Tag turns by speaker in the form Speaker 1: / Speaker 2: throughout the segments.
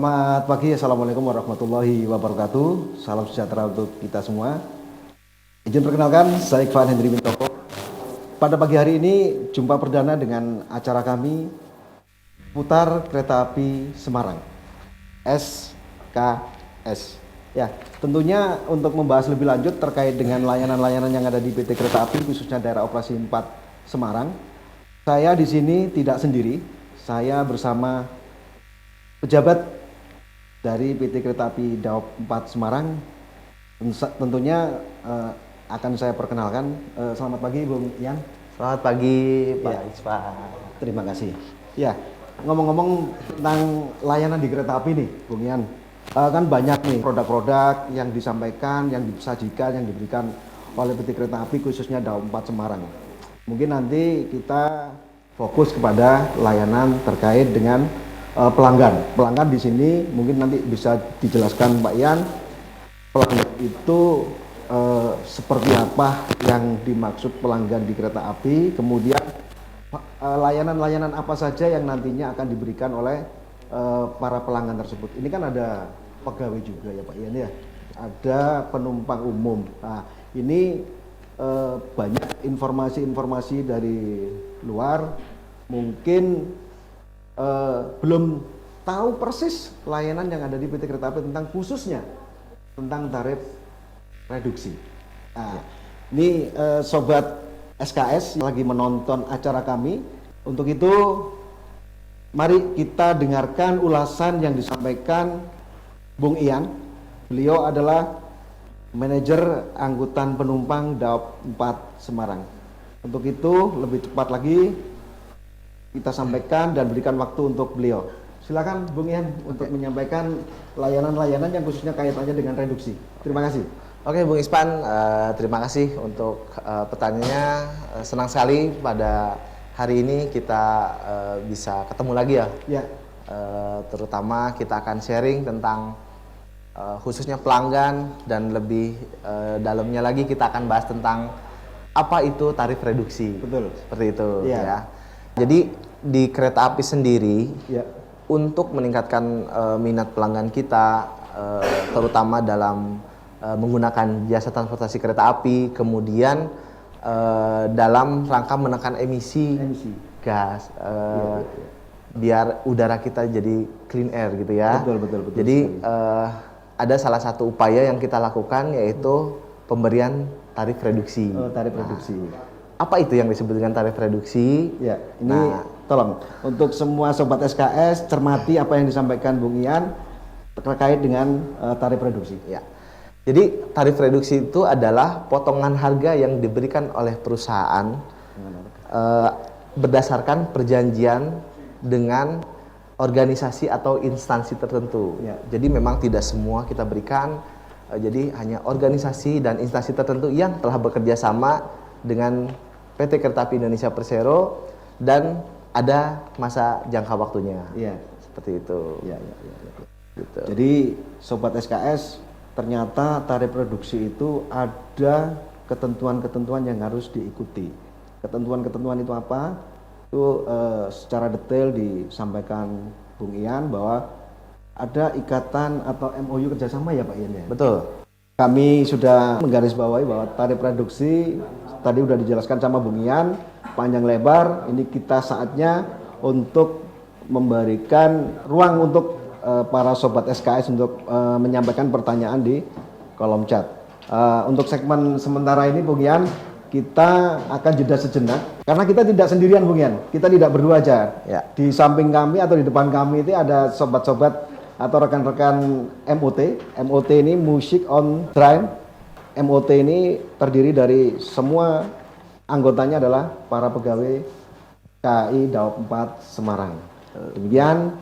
Speaker 1: Selamat pagi, Assalamualaikum warahmatullahi wabarakatuh. Salam sejahtera untuk kita semua. Izin perkenalkan, saya Iqbal Hendri Mintoko. Pada pagi hari ini, jumpa perdana dengan acara kami Putar Kereta Api Semarang, SKS. Ya, tentunya untuk membahas lebih lanjut terkait dengan layanan-layanan yang ada di PT Kereta Api, khususnya daerah operasi 4 Semarang. Saya di sini tidak sendiri, saya bersama pejabat dari PT Kereta Api Daop 4 Semarang. Tentunya akan saya perkenalkan. Selamat pagi Bung Ian.
Speaker 2: Selamat pagi Pak
Speaker 1: Ya.
Speaker 2: Isfah.
Speaker 1: Terima kasih. Ya, ngomong-ngomong tentang layanan di kereta api nih Bung Ian, kan banyak nih produk-produk yang disampaikan, yang disajikan, yang diberikan oleh PT Kereta Api khususnya Daop 4 Semarang. Mungkin nanti kita fokus kepada layanan terkait dengan pelanggan. Pelanggan di sini mungkin nanti bisa dijelaskan Pak Ian, pelanggan itu seperti apa yang dimaksud pelanggan di kereta api, kemudian layanan-layanan apa saja yang nantinya akan diberikan oleh para pelanggan tersebut. Ini kan ada pegawai juga ya Pak Ian ya, ada penumpang umum. Nah, ini banyak informasi-informasi dari luar, mungkin belum tahu persis layanan yang ada di PT Kereta Api tentang khususnya tentang tarif reduksi. Nah, ini sobat SKS yang lagi menonton acara kami. Untuk itu, mari kita dengarkan ulasan yang disampaikan Bung Ian. Beliau adalah manajer angkutan penumpang Daop 4 Semarang. Untuk itu, lebih cepat lagi kita sampaikan dan berikan waktu untuk beliau. Silakan Bung Ian untuk menyampaikan layanan-layanan yang khususnya kaitannya dengan reduksi. Terima kasih.
Speaker 2: Oke Bung Ispan, terima kasih untuk pertanyaannya. Senang sekali pada hari ini kita bisa ketemu lagi ya.
Speaker 1: Ya.
Speaker 2: Terutama kita akan sharing tentang khususnya pelanggan dan lebih dalamnya lagi kita akan bahas tentang apa itu tarif reduksi.
Speaker 1: Betul.
Speaker 2: Seperti itu
Speaker 1: Ya.
Speaker 2: ya. Jadi di kereta api sendiri
Speaker 1: Ya.
Speaker 2: untuk meningkatkan minat pelanggan kita, terutama dalam menggunakan jasa transportasi kereta api, kemudian dalam rangka menekan emisi gas, biar udara kita jadi clean air gitu ya.
Speaker 1: Betul.
Speaker 2: Jadi ada salah satu upaya yang kita lakukan yaitu pemberian tarif reduksi.
Speaker 1: Tarif reduksi.
Speaker 2: Apa itu yang disebut dengan tarif reduksi?
Speaker 1: Ya, ini tolong untuk semua sobat SKS cermati apa yang disampaikan Bung Ian terkait dengan tarif reduksi.
Speaker 2: Ya. Jadi tarif reduksi itu adalah potongan harga yang diberikan oleh perusahaan berdasarkan perjanjian dengan organisasi atau instansi tertentu.
Speaker 1: Ya.
Speaker 2: Jadi memang tidak semua kita berikan, jadi hanya organisasi dan instansi tertentu yang telah bekerja sama dengan PT Kereta Api Indonesia Persero dan ada masa jangka waktunya.
Speaker 1: Iya.
Speaker 2: Seperti itu.
Speaker 1: Ya.
Speaker 2: Gitu.
Speaker 1: Jadi sobat SKS, ternyata tarif reduksi itu ada ketentuan-ketentuan yang harus diikuti. Ketentuan-ketentuan itu apa? Itu secara detail disampaikan Bung Ian bahwa ada ikatan atau MOU kerjasama ya Pak Ian ya?
Speaker 2: Betul.
Speaker 1: Kami sudah menggarisbawahi bahwa tarif reduksi tadi sudah dijelaskan sama Bung Ian panjang lebar. Ini kita saatnya untuk memberikan ruang untuk para sobat SKS untuk menyampaikan pertanyaan di kolom chat. Untuk segmen sementara ini Bung Ian, kita akan jeda sejenak karena kita tidak sendirian Bung Ian. Kita tidak berdua aja.
Speaker 2: Ya.
Speaker 1: Di samping kami atau di depan kami itu ada sobat-sobat atau rekan-rekan MOT. MOT ini Music on Train. MOT ini terdiri dari semua anggotanya adalah para pegawai KAI Daop 4 Semarang. Demikian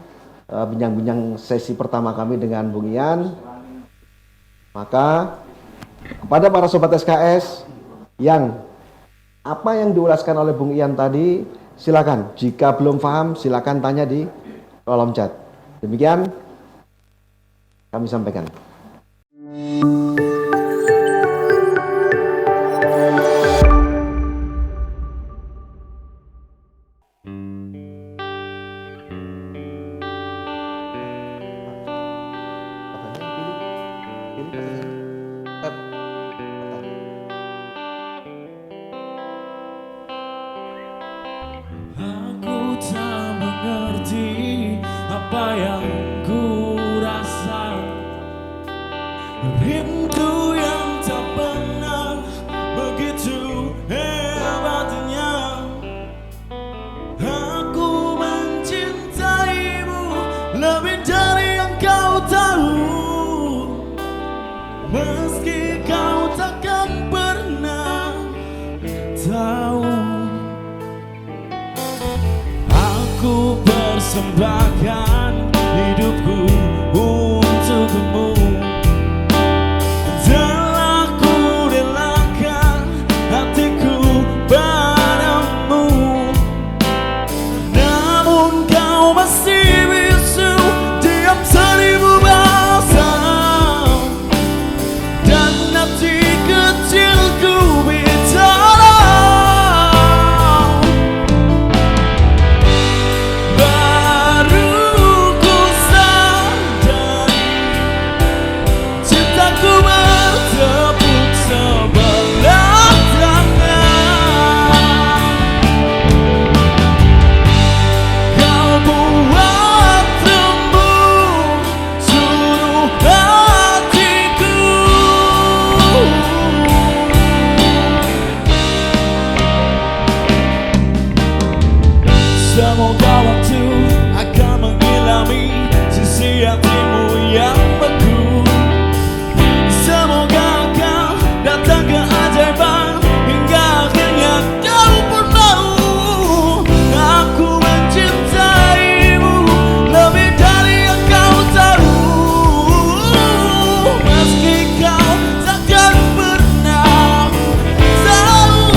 Speaker 1: bincang-bincang sesi pertama kami dengan Bung Ian. Maka kepada para sobat SKS yang apa yang diulaskan oleh Bung Ian tadi, silakan. Jika belum paham, silakan tanya di kolom chat. Demikian kami sampaikan.
Speaker 3: Aku tak mengerti apa yang ku rasa, rindu yang tak pernah begitu hebatnya. Aku mencintaimu lebih dari yang kau tahu, meski kau takkan pernah tahu. Aku persembahkan hidupku untukmu, telah ku relakan hatiku padamu. Namun kau masih bisu diam seribu bahasa, dan hati kecilku bicara. Semoga waktu akan mengilami sisi hatimu yang beku. Semoga kau datang keajaiban hingga akhirnya kau pun mau. Aku mencintaimu lebih dari yang kau tahu, meski kau takkan pernah tahu.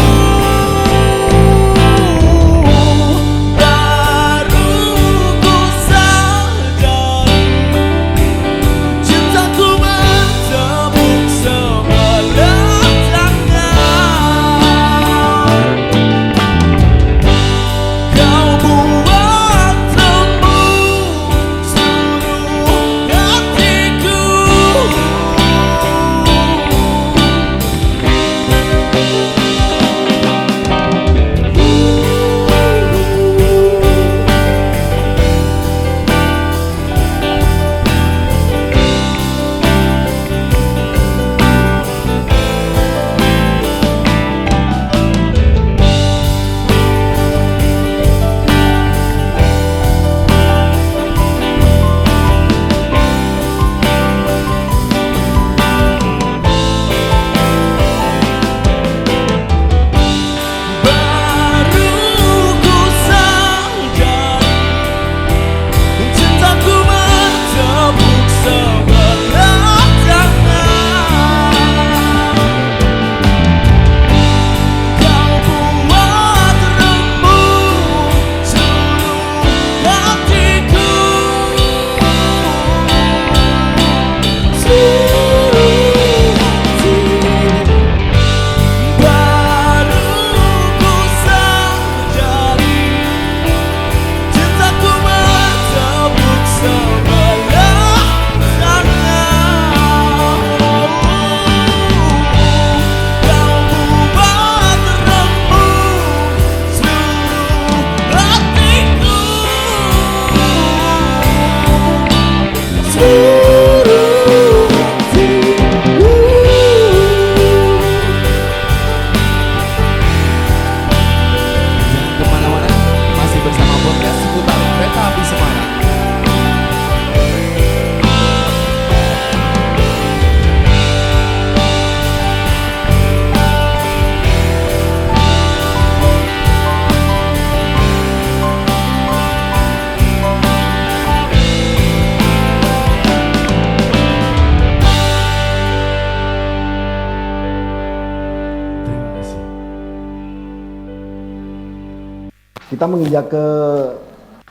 Speaker 1: Kita menginjak ke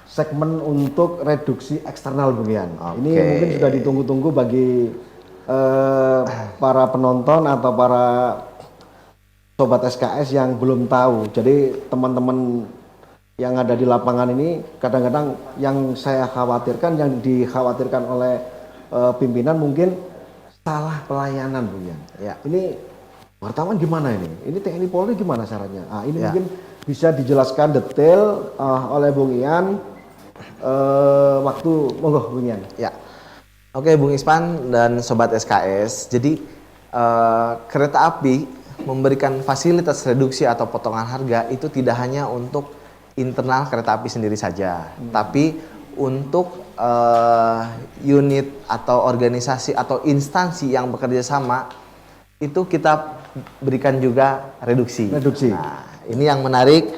Speaker 1: segmen untuk reduksi eksternal, Bung Ian. Ini mungkin sudah ditunggu-tunggu bagi para penonton atau para sobat SKS yang belum tahu. Jadi teman-teman yang ada di lapangan ini kadang-kadang yang saya khawatirkan, yang dikhawatirkan oleh pimpinan mungkin salah pelayanan, Bung Ian.
Speaker 2: Ya.
Speaker 1: Ini wartawan gimana ini? Ini TNI Polri gimana caranya? Ini
Speaker 2: Ya.
Speaker 1: mungkin bisa dijelaskan detail oleh Bung Ian. Waktu monggo Bung Ian.
Speaker 2: Ya, oke Bung Ispan dan Sobat SKS. Jadi kereta api memberikan fasilitas reduksi atau potongan harga itu tidak hanya untuk internal kereta api sendiri saja, tapi untuk unit atau organisasi atau instansi yang bekerja sama itu kita berikan juga reduksi.
Speaker 1: Reduksi.
Speaker 2: Nah, ini yang menarik.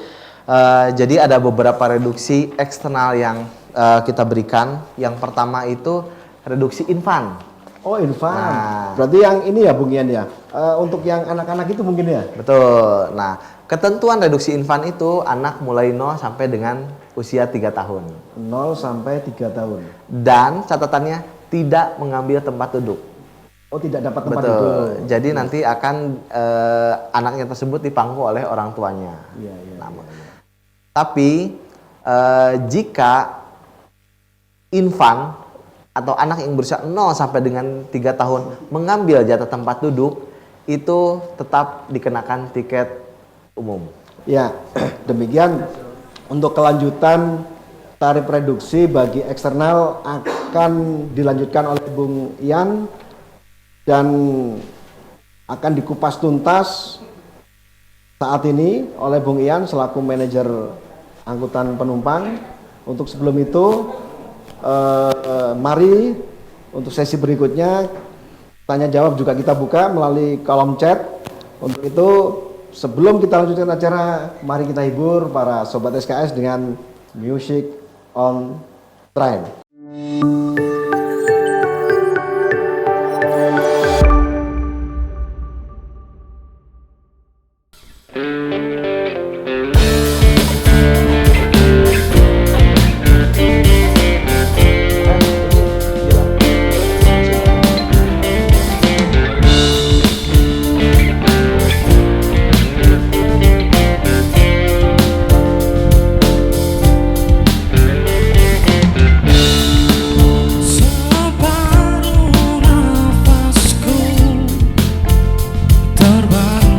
Speaker 2: Jadi ada beberapa reduksi eksternal yang kita berikan. Yang pertama itu reduksi infan.
Speaker 1: Oh, infan.
Speaker 2: Nah.
Speaker 1: Berarti yang ini ya Bung Ian ya. Untuk yang anak-anak itu mungkin ya.
Speaker 2: Betul. Nah, ketentuan reduksi infan itu anak mulai 0 sampai dengan usia 3 tahun.
Speaker 1: 0 sampai 3 tahun.
Speaker 2: Dan catatannya tidak mengambil tempat duduk.
Speaker 1: Oh, tidak dapat tempat
Speaker 2: Betul.
Speaker 1: duduk.
Speaker 2: Jadi nanti akan anaknya tersebut dipangku oleh orang tuanya.
Speaker 1: Iya, iya.
Speaker 2: Tapi jika infan atau anak yang berusia 0 sampai dengan 3 tahun mengambil jatah tempat duduk, itu tetap dikenakan tiket umum.
Speaker 1: Ya, demikian untuk kelanjutan tarif reduksi bagi eksternal akan dilanjutkan oleh Bung Ian dan akan dikupas tuntas saat ini oleh Bung Ian selaku manajer angkutan penumpang. Untuk sebelum itu, mari untuk sesi berikutnya tanya jawab juga kita buka melalui kolom chat. Untuk itu, sebelum kita lanjutkan acara, mari kita hibur para Sobat SKS dengan Music on Train.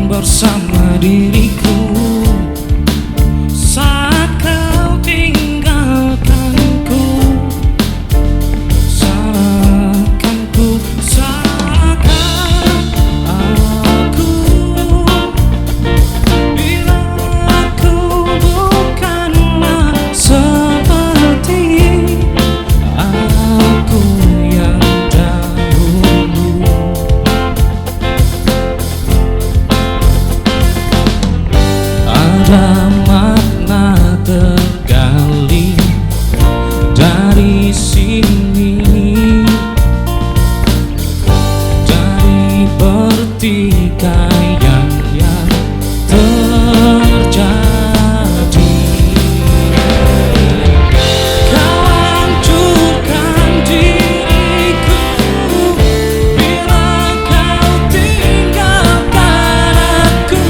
Speaker 3: Bersama diriku saat kau tinggalkanku, salahkan ku, salahkan aku bila aku bukanlah seperti aku yang dahulu. Ada makna tergali dari sini, dari pertikaian yang terjadi. Kau hancurkan diriku bila kau tinggalkan aku.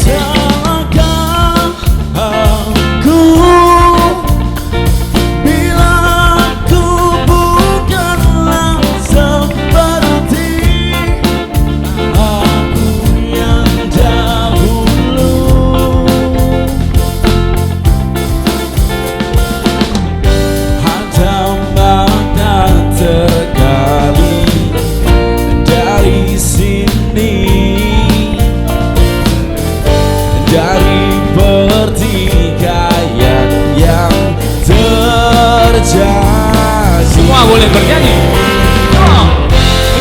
Speaker 3: Salahkah aku bila aku bukanlah seperti aku yang dahulu. Ada makna tergali dari sini, dari pertikaian yang terjadi. Semua boleh bernyanyi.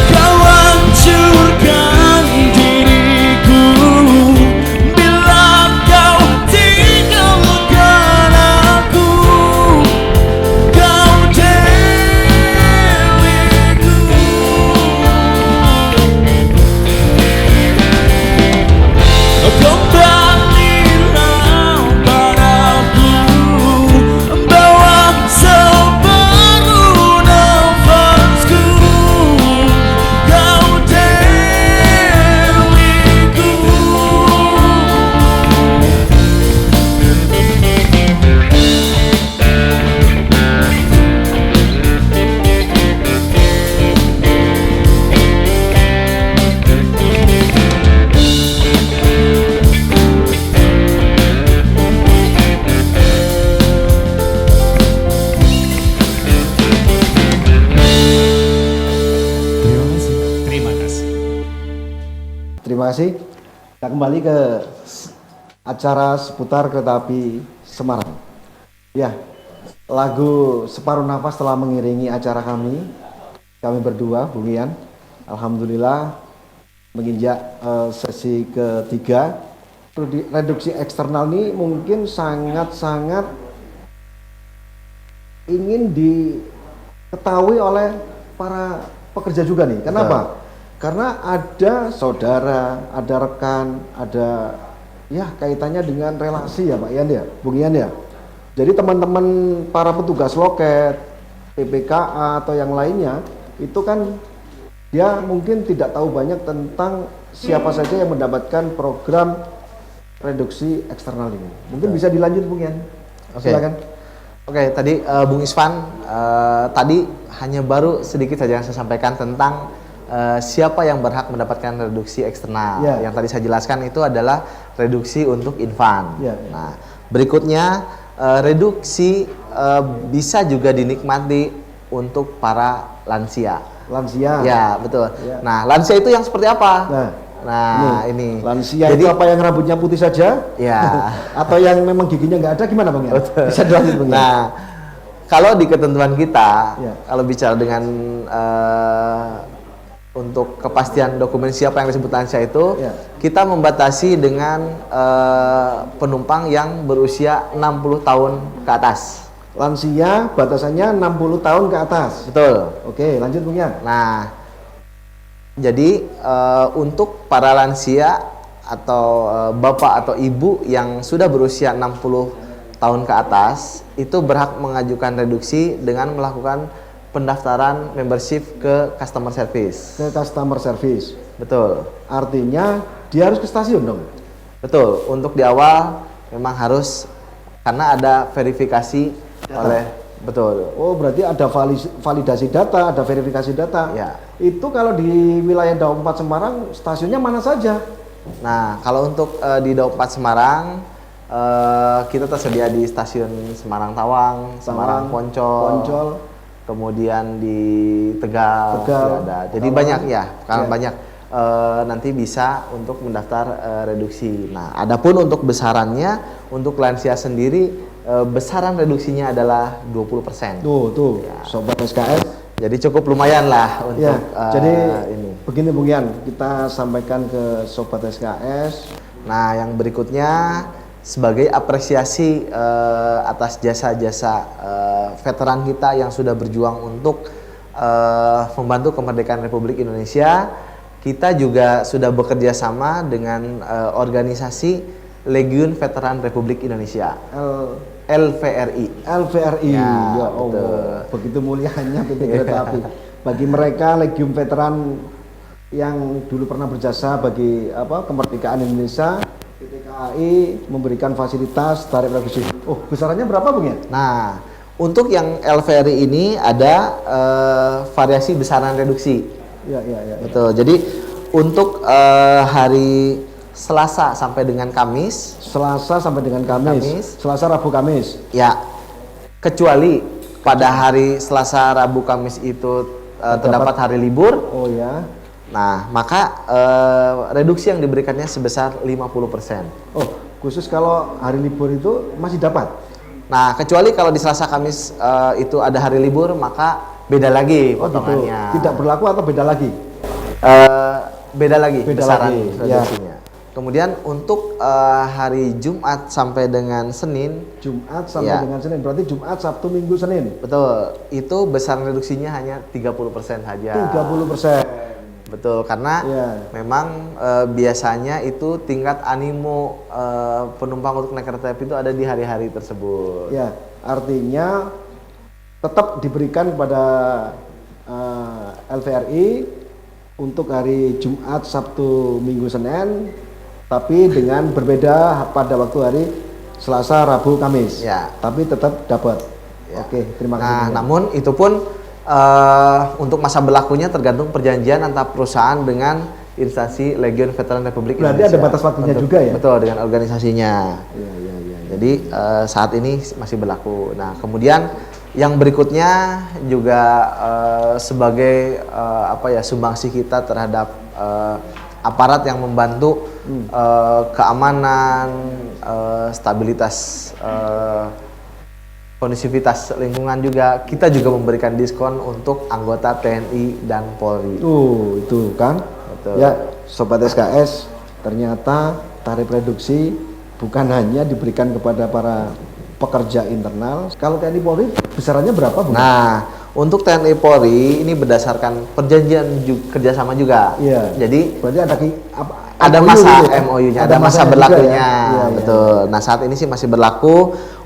Speaker 3: Kau hancurkan diriku bila kau tinggalkan aku. Kau diriku.
Speaker 1: Terima kasih. Kita kembali ke acara seputar kereta api Semarang. Ya, lagu Separuh Nafas telah mengiringi acara kami berdua, Bung Ian. Alhamdulillah menginjak sesi ketiga. Reduksi eksternal ini mungkin sangat-sangat ingin diketahui oleh para pekerja juga nih. Kenapa? Karena ada saudara, ada rekan, ada ya kaitannya dengan relasi ya Pak Ian ya, Bung Ian ya. Jadi teman-teman para petugas loket, PPKA atau yang lainnya itu kan dia mungkin tidak tahu banyak tentang siapa saja yang mendapatkan program reduksi eksternal ini. Mungkin bisa dilanjut Bung Ian.
Speaker 2: Oke.
Speaker 1: Silakan.
Speaker 2: Oke, tadi Bung Isvan tadi hanya baru sedikit saja yang saya sampaikan tentang siapa yang berhak mendapatkan reduksi eksternal.
Speaker 1: Ya.
Speaker 2: Yang tadi saya jelaskan itu adalah reduksi untuk infan.
Speaker 1: Ya.
Speaker 2: Nah, berikutnya reduksi bisa juga dinikmati untuk para lansia.
Speaker 1: Lansia.
Speaker 2: Ya, betul.
Speaker 1: Ya.
Speaker 2: Nah, lansia itu yang seperti apa?
Speaker 1: Nah,
Speaker 2: ini.
Speaker 1: lansia
Speaker 2: Jadi
Speaker 1: itu apa yang rambutnya putih saja?
Speaker 2: ya.
Speaker 1: Atau yang memang giginya nggak ada gimana Bang Ian? Bisa dilanjut Bang Ian?
Speaker 2: Nah, kalau di ketentuan kita,
Speaker 1: Ya.
Speaker 2: kalau bicara dengan untuk kepastian dokumen siapa yang disebut lansia itu,
Speaker 1: Ya.
Speaker 2: kita membatasi dengan penumpang yang berusia 60 tahun ke atas.
Speaker 1: Lansia batasannya 60 tahun ke atas.
Speaker 2: Betul.
Speaker 1: Oke, lanjut Bung Ian.
Speaker 2: Nah, jadi untuk para lansia atau bapak atau ibu yang sudah berusia 60 tahun ke atas itu berhak mengajukan reduksi dengan melakukan pendaftaran membership ke customer service.
Speaker 1: Ke customer service.
Speaker 2: Betul.
Speaker 1: Artinya dia harus ke stasiun dong.
Speaker 2: Betul. Untuk di awal memang harus karena ada verifikasi oleh betul.
Speaker 1: Oh, berarti ada validasi data, ada verifikasi data.
Speaker 2: Ya.
Speaker 1: Itu kalau di wilayah Daob 4 Semarang, stasiunnya mana saja?
Speaker 2: Nah, kalau untuk di Daob 4 Semarang kita tersedia di stasiun Semarang Tawang, Semarang Poncol, kemudian di Tegal, ada. Jadi
Speaker 1: Tawang.
Speaker 2: banyak ya, karena
Speaker 1: Ya.
Speaker 2: banyak nanti bisa untuk mendaftar reduksi. Nah, adapun untuk besarannya untuk lansia sendiri besaran reduksinya adalah 20%.
Speaker 1: Tuh,
Speaker 2: Ya.
Speaker 1: sobat SKS.
Speaker 2: Jadi cukup lumayan lah untuk
Speaker 1: Ya, jadi
Speaker 2: ini.
Speaker 1: begini Bung Ian, kita sampaikan ke sobat SKS.
Speaker 2: Nah, yang berikutnya sebagai apresiasi atas jasa-jasa veteran kita yang sudah berjuang untuk membantu kemerdekaan Republik Indonesia, kita juga sudah bekerja sama dengan organisasi Legiun Veteran Republik Indonesia, LVRI.
Speaker 1: LVRI,
Speaker 2: Ya,
Speaker 1: ya Allah, begitu mulianya PT Kereta Api. Bagi mereka Legiun Veteran yang dulu pernah berjasa bagi kemerdekaan Indonesia, PT KAI memberikan fasilitas tarif reduksi. Oh, besarannya berapa Bung ya?
Speaker 2: Nah, untuk yang LVRI ini ada variasi besaran reduksi.
Speaker 1: Ya.
Speaker 2: Betul. Jadi untuk hari Selasa sampai dengan Kamis,
Speaker 1: Selasa sampai dengan Kamis. Selasa, Rabu, Kamis.
Speaker 2: ya, kecuali pada hari Selasa, Rabu, Kamis itu terdapat hari libur.
Speaker 1: Oh ya.
Speaker 2: Nah, maka reduksi yang diberikannya sebesar 50%.
Speaker 1: Oh, khusus kalau hari libur itu masih dapat.
Speaker 2: Nah, kecuali kalau di Selasa, Kamis itu ada hari libur, maka beda lagi
Speaker 1: Oh gitu.
Speaker 2: potongannya.
Speaker 1: Tidak berlaku atau beda lagi?
Speaker 2: Beda lagi
Speaker 1: Beda
Speaker 2: besaran
Speaker 1: lagi,
Speaker 2: reduksinya. Kemudian untuk hari Jumat sampai dengan Senin,
Speaker 1: Jumat sampai
Speaker 2: Ya.
Speaker 1: dengan Senin. Berarti Jumat, Sabtu, Minggu, Senin.
Speaker 2: betul, itu besaran reduksinya hanya 30% saja.
Speaker 1: 30%.
Speaker 2: Betul, karena
Speaker 1: Ya.
Speaker 2: memang biasanya itu tingkat animo penumpang untuk naik kereta api itu ada di hari-hari tersebut.
Speaker 1: Ya, artinya tetap diberikan kepada LVRI untuk hari Jumat, Sabtu, Minggu, Senin, tapi dengan berbeda pada waktu hari Selasa, Rabu, Kamis.
Speaker 2: Ya.
Speaker 1: Tapi tetap dapat.
Speaker 2: Ya.
Speaker 1: Oke, terima kasih.
Speaker 2: Nah,
Speaker 1: Bung.
Speaker 2: namun itu pun untuk masa berlakunya tergantung perjanjian antara perusahaan dengan instansi Legiun Veteran Republik
Speaker 1: Berarti
Speaker 2: Indonesia.
Speaker 1: ada batas waktunya juga ya?
Speaker 2: Betul, dengan organisasinya.
Speaker 1: Ya.
Speaker 2: Jadi saat ini masih berlaku. Nah, kemudian yang berikutnya juga sebagai sumbangsi kita terhadap aparat yang membantu keamanan, stabilitas, kondisivitas lingkungan juga. Kita juga memberikan diskon untuk anggota TNI dan Polri.
Speaker 1: Itu kan.
Speaker 2: Betul.
Speaker 1: Ya, Sobat SKS, ternyata tarif reduksi bukan hanya diberikan kepada para pekerja internal. Kalau TNI Polri besarannya berapa, Bu?
Speaker 2: Nah, untuk TNI Polri ini berdasarkan perjanjian kerjasama juga.
Speaker 1: Iya.
Speaker 2: Jadi
Speaker 1: berarti
Speaker 2: ada
Speaker 1: MOU
Speaker 2: masa
Speaker 1: gitu ya?
Speaker 2: MOU-nya, ada
Speaker 1: Ada
Speaker 2: masa
Speaker 1: masanya juga
Speaker 2: berlakunya,
Speaker 1: ya? Iya,
Speaker 2: betul. Nah, saat ini sih masih berlaku.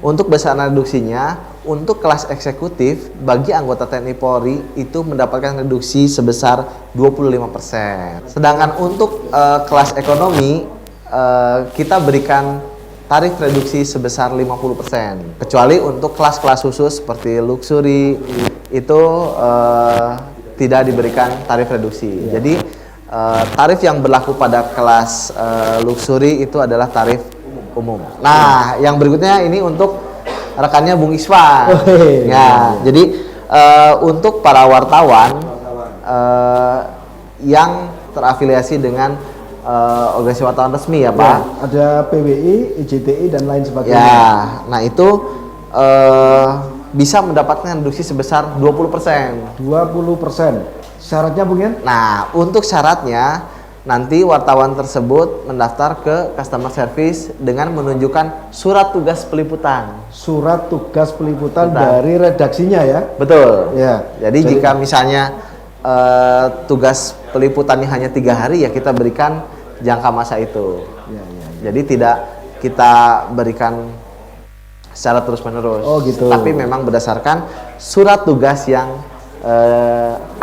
Speaker 2: Untuk besaran reduksinya, untuk kelas eksekutif bagi anggota TNI Polri itu mendapatkan reduksi sebesar 25%. Sedangkan untuk kelas ekonomi kita berikan tarif reduksi sebesar 50%. Kecuali untuk kelas-kelas khusus seperti luxury itu tidak diberikan tarif reduksi. Jadi tarif yang berlaku pada kelas luxury itu adalah tarif umum. Nah, yang berikutnya ini untuk rekannya Bung Iswan. Ya, jadi untuk para wartawan yang terafiliasi dengan organisasi wartawan resmi ya, Pak.
Speaker 1: Ada PWI, IJTI dan lain sebagainya.
Speaker 2: Ya, nah itu bisa mendapatkan reduksi sebesar 20%.
Speaker 1: 20%. Syaratnya, Bung Yan?
Speaker 2: Nah, untuk syaratnya nanti wartawan tersebut mendaftar ke customer service dengan menunjukkan surat tugas peliputan.
Speaker 1: Surat tugas peliputan
Speaker 2: Betul.
Speaker 1: dari redaksinya ya.
Speaker 2: Betul.
Speaker 1: Ya.
Speaker 2: Jadi jika misalnya tugas peliputannya hanya 3 hari ya kita berikan jangka masa itu.
Speaker 1: Ya, ya.
Speaker 2: Jadi tidak kita berikan secara terus-menerus.
Speaker 1: Oh, gitu.
Speaker 2: Tapi memang berdasarkan surat tugas yang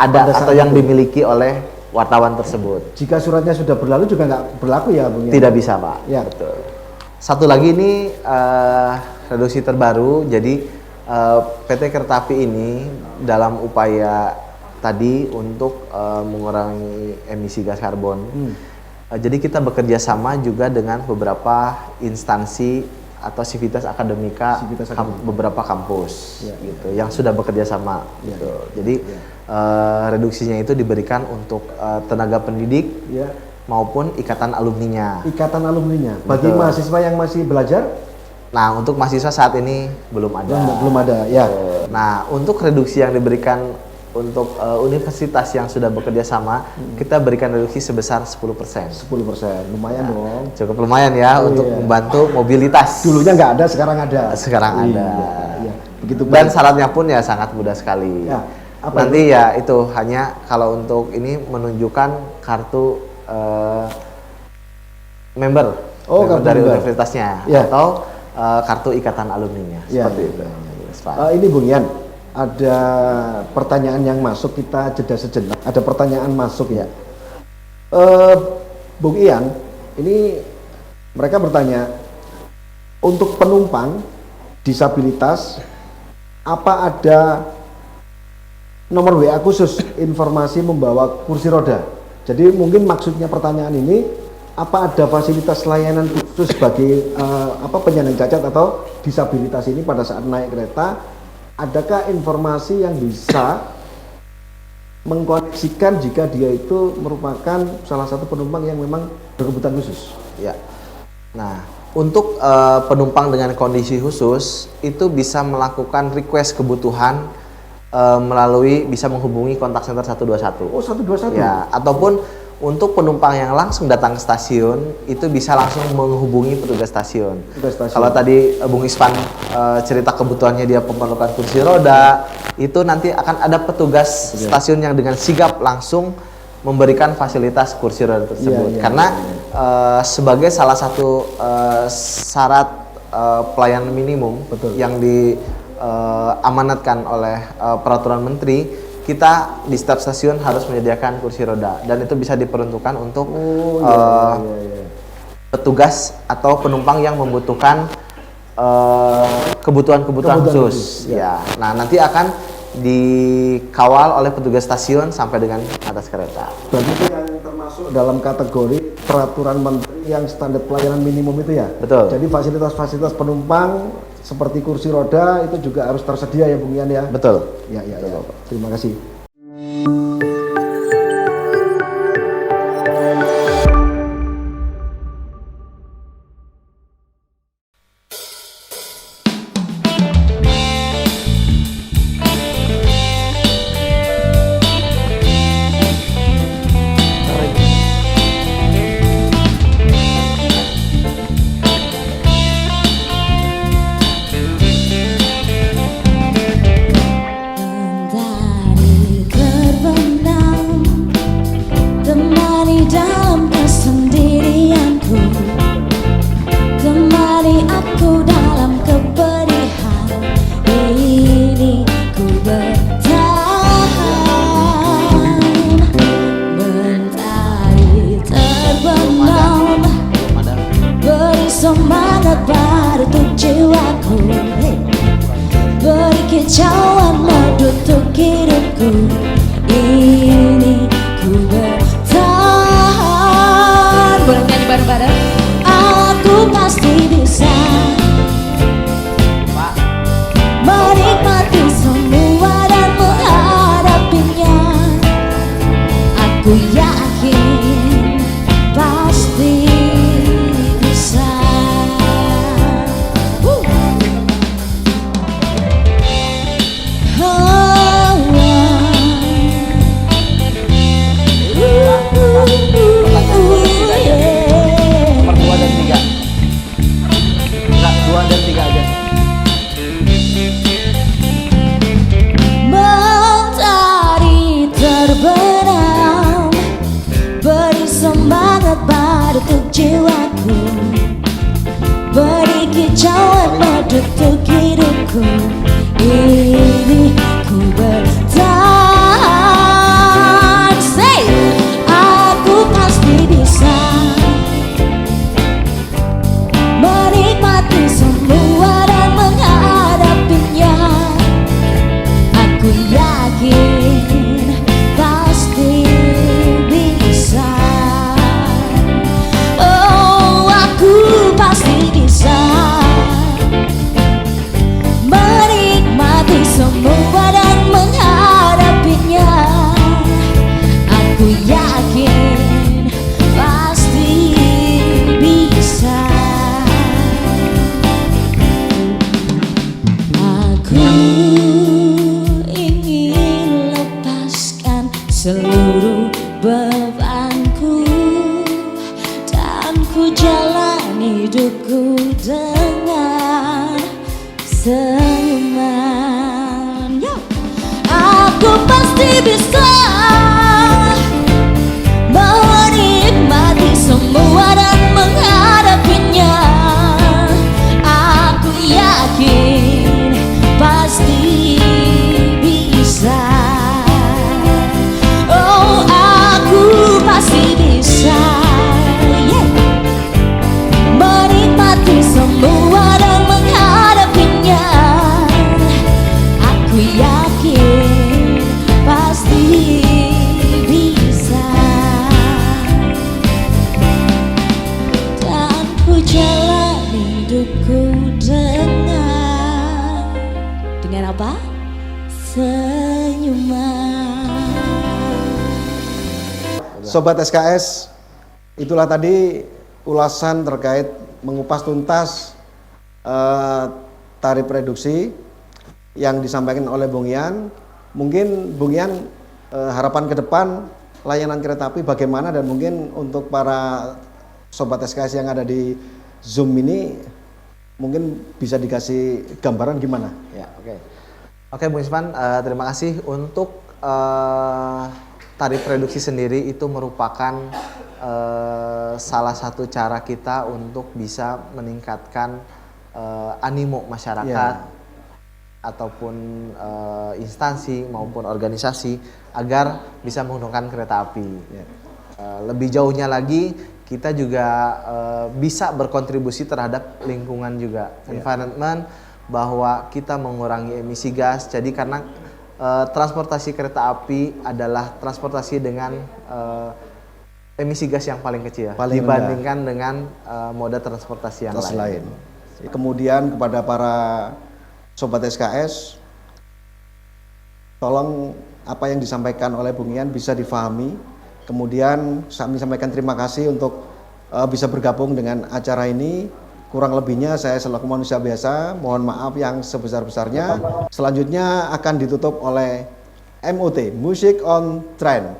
Speaker 2: ada
Speaker 1: Pada
Speaker 2: atau
Speaker 1: saat
Speaker 2: yang
Speaker 1: itu.
Speaker 2: dimiliki oleh wartawan tersebut.
Speaker 1: Jika suratnya sudah berlalu juga nggak berlaku ya, Bung Yan?
Speaker 2: Tidak bisa, Pak.
Speaker 1: Ya.
Speaker 2: Betul. Satu lagi ini reduksi terbaru. Jadi PT Kereta Api ini dalam upaya tadi untuk mengurangi emisi gas karbon. Jadi kita bekerja sama juga dengan beberapa instansi atau sivitas akademika
Speaker 1: Sivitas akademika.
Speaker 2: beberapa kampus
Speaker 1: Ya.
Speaker 2: gitu yang sudah bekerja sama
Speaker 1: Ya.
Speaker 2: gitu. Jadi reduksinya itu diberikan untuk tenaga pendidik
Speaker 1: Ya.
Speaker 2: maupun ikatan alumninya.
Speaker 1: Ikatan alumninya. Bagi
Speaker 2: Betul.
Speaker 1: mahasiswa yang masih belajar,
Speaker 2: Nah, untuk mahasiswa saat ini belum ada.
Speaker 1: belum ada. Ya.
Speaker 2: Nah, untuk reduksi yang diberikan untuk universitas yang sudah bekerja sama, kita berikan reduksi sebesar 10%.
Speaker 1: 10%. Lumayan dong.
Speaker 2: Cukup lumayan ya
Speaker 1: Oh,
Speaker 2: untuk
Speaker 1: iya.
Speaker 2: membantu mobilitas.
Speaker 1: Dulunya nggak ada, sekarang ada.
Speaker 2: Sekarang ada.
Speaker 1: Iya. Begitu
Speaker 2: Dan
Speaker 1: baik.
Speaker 2: syaratnya pun ya sangat mudah sekali.
Speaker 1: Ya, apa
Speaker 2: Nanti ya itu hanya kalau untuk ini menunjukkan kartu member,
Speaker 1: Oh,
Speaker 2: member
Speaker 1: kartu
Speaker 2: dari
Speaker 1: member.
Speaker 2: universitasnya
Speaker 1: Ya.
Speaker 2: atau kartu ikatan alumninya
Speaker 1: Ya,
Speaker 2: seperti
Speaker 1: ya,
Speaker 2: itu.
Speaker 1: ya,
Speaker 2: Yes, Pak.
Speaker 1: Ini Bung Yan, ada pertanyaan yang masuk, kita jeda sejenak. Ada pertanyaan masuk ya. Bung Ian, ini mereka bertanya, untuk penumpang disabilitas, apa ada nomor WA khusus informasi membawa kursi roda? Jadi mungkin maksudnya pertanyaan ini, apa ada fasilitas layanan khusus bagi penyandang cacat atau disabilitas ini pada saat naik kereta? Adakah informasi yang bisa mengkoneksikan jika dia itu merupakan salah satu penumpang yang memang berkebutuhan khusus?
Speaker 2: Ya. Nah, untuk penumpang dengan kondisi khusus itu bisa melakukan request kebutuhan melalui bisa menghubungi kontak center 121.
Speaker 1: Oh, 121.
Speaker 2: Ya, ataupun untuk penumpang yang langsung datang ke stasiun itu bisa langsung menghubungi petugas stasiun.
Speaker 1: Petugas stasiun.
Speaker 2: Kalau tadi Bung Ispan cerita kebutuhannya dia memerlukan kursi roda, itu nanti akan ada petugas stasiun yang dengan sigap langsung memberikan fasilitas kursi roda tersebut.
Speaker 1: Iya, iya,
Speaker 2: Karena sebagai salah satu syarat pelayanan minimum
Speaker 1: Betul.
Speaker 2: yang diamanatkan oleh peraturan menteri, kita di setiap stasiun harus menyediakan kursi roda dan itu bisa diperuntukkan untuk petugas atau penumpang yang membutuhkan kebutuhan-kebutuhan khusus. Ya. Nah, nanti akan dikawal oleh petugas stasiun sampai dengan atas kereta.
Speaker 1: Berarti itu yang termasuk dalam kategori peraturan menteri yang standar pelayanan minimum itu ya?
Speaker 2: Betul.
Speaker 1: Jadi fasilitas-fasilitas penumpang seperti kursi roda itu juga harus tersedia ya Bung Yan ya?
Speaker 2: Betul.
Speaker 1: Ya, ya, ya. Terima kasih.
Speaker 4: hidupku ini ku bertahan. Boleh nyanyi bareng-bareng? Aku pasti bisa menikmati semua dan menghadapinya. Aku yakin pasti bisa.
Speaker 2: Nomor 2 dan 3. Enggak, 2 dan 3 aja.
Speaker 4: Mentari terbenam, beri semangat pada jiwaku, beri kicauan pada hidupku ini ku bertahan. Say, aku pasti bisa menikmati semua dan menghadapinya. Aku yakin pasti bisa. Oh, aku pasti bisa menikmati semua dan menghadapinya. Aku yakin pasti bisa. Aku ingin lepaskan seluruh bebanku dan ku jalani hidupku dengan senyuman. Yo! Aku pasti bisa menikmati semua dan menghadapinya. Aku yakin pasti bisa. Oh, aku pasti bisa, yeah, menikmati semua dan menghadapinya. Aku yakin pasti bisa. Dan ku jalani hidupku dengan apa? Senyuman.
Speaker 1: Sobat SKS, itulah tadi ulasan terkait mengupas tuntas tarif reduksi yang disampaikan oleh Bung Ian. Mungkin Bung Ian, harapan ke depan layanan kereta api bagaimana, dan mungkin untuk para sobat SKS yang ada di Zoom ini mungkin bisa dikasih gambaran gimana?
Speaker 2: Ya, oke. Oke, Bung Isman, terima kasih. Untuk tarif reduksi sendiri itu merupakan salah satu cara kita untuk bisa meningkatkan animo masyarakat, ataupun instansi maupun organisasi agar bisa menggunakan kereta api. Lebih jauhnya lagi, kita juga bisa berkontribusi terhadap lingkungan juga, environment, bahwa kita mengurangi emisi gas. Jadi karena transportasi kereta api adalah transportasi dengan emisi gas yang paling kecil
Speaker 1: Paling
Speaker 2: dibandingkan dengan moda transportasi yang lain.
Speaker 1: Kemudian kepada para sobat SKS, tolong apa yang disampaikan oleh Bung Ian bisa difahami. Kemudian kami sampaikan terima kasih untuk bisa bergabung dengan acara ini. Kurang lebihnya saya selaku manusia biasa mohon maaf yang sebesar-besarnya. Selanjutnya akan ditutup oleh MOT, Music on Trend.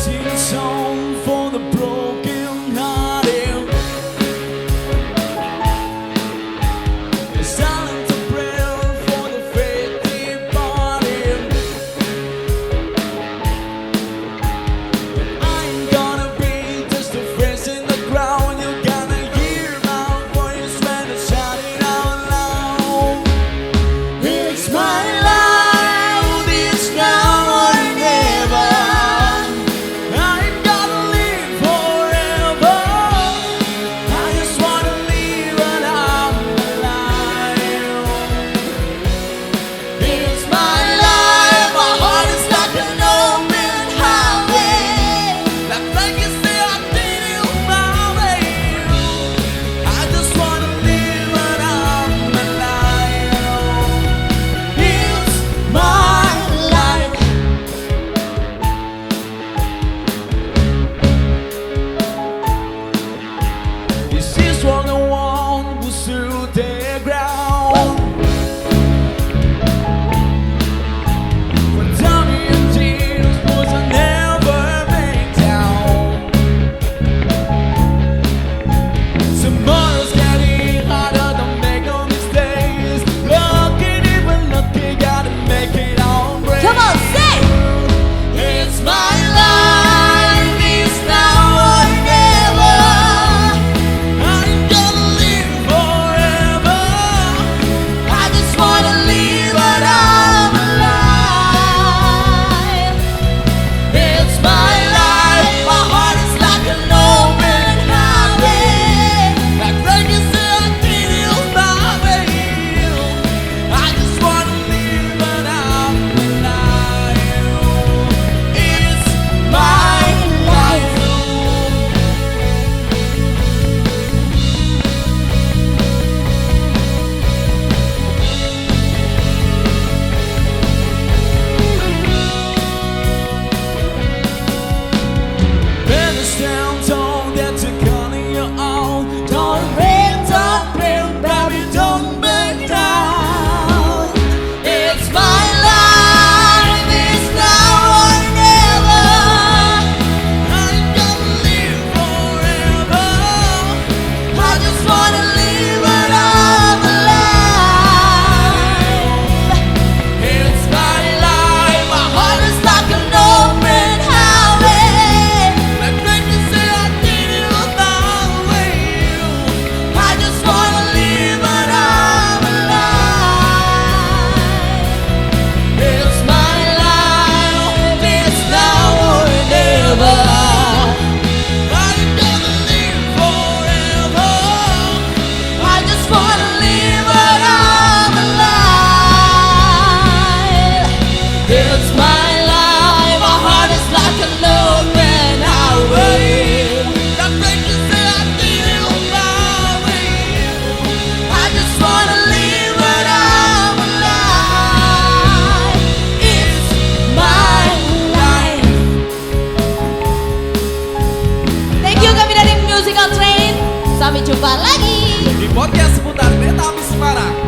Speaker 3: Sing a song for the broken-hearted, a silent prayer for the faith departed. seputar kereta api Semarang.